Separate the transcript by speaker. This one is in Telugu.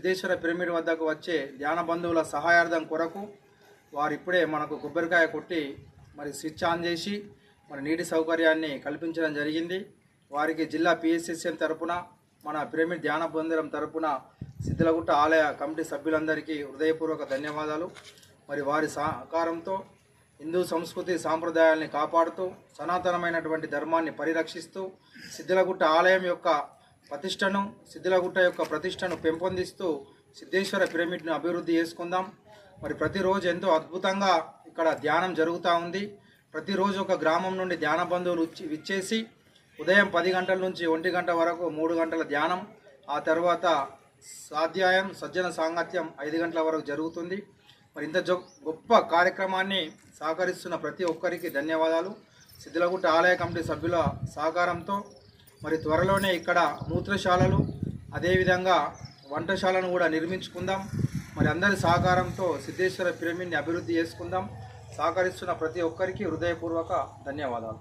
Speaker 1: సిద్ధేశ్వర పిరమిడ్ వద్దకు వచ్చే ధ్యాన బంధువుల సహాయార్థం కొరకు వారు ఇప్పుడే మనకు కొబ్బరికాయ కొట్టి మరి స్విచ్ ఆన్ చేసి మరి నీటి సౌకర్యాన్ని కల్పించడం జరిగింది. వారికి జిల్లా PSSM తరపున మన పిరమిడ్ ధ్యాన బంధురం తరపున సిద్ధలగుట్ట ఆలయ కమిటీ సభ్యులందరికీ హృదయపూర్వక ధన్యవాదాలు. మరి వారి సహకారంతో హిందూ సంస్కృతి సాంప్రదాయాల్ని కాపాడుతూ సనాతనమైనటువంటి ధర్మాన్ని పరిరక్షిస్తూ సిద్ధలగుట్ట ఆలయం యొక్క ప్రతిష్టను సిద్ధలగుట్ట యొక్క ప్రతిష్టను పెంపొందిస్తూ సిద్ధేశ్వర పిరమిడ్ను అభివృద్ధి చేసుకుందాం. మరి ప్రతిరోజు ఎంతో అద్భుతంగా ఇక్కడ ధ్యానం జరుగుతూ ఉంది. ప్రతిరోజు ఒక గ్రామం నుండి ధ్యాన బంధువులు విచ్చేసి ఉదయం 10 గంటల నుంచి 1 గంట వరకు 3 గంటల ధ్యానం, ఆ తర్వాత స్వాధ్యాయం సజ్జన సాంగత్యం 5 గంటల వరకు జరుగుతుంది. మరి ఇంత గొప్ప కార్యక్రమాన్ని సహకరిస్తున్న ప్రతి ఒక్కరికి ధన్యవాదాలు. సిద్ధలగుట్ట ఆలయ కమిటీ సభ్యుల సహకారంతో మరి త్వరలోనే ఇక్కడ మూత్రశాలలు అదేవిధంగా వంటశాలను కూడా నిర్మించుకుందాం. మరి అందరి సహకారంతో సిద్ధేశ్వర పిరమిడ్ని అభివృద్ధి చేసుకుందాం. సహకరిస్తున్న ప్రతి ఒక్కరికి హృదయపూర్వక ధన్యవాదాలు.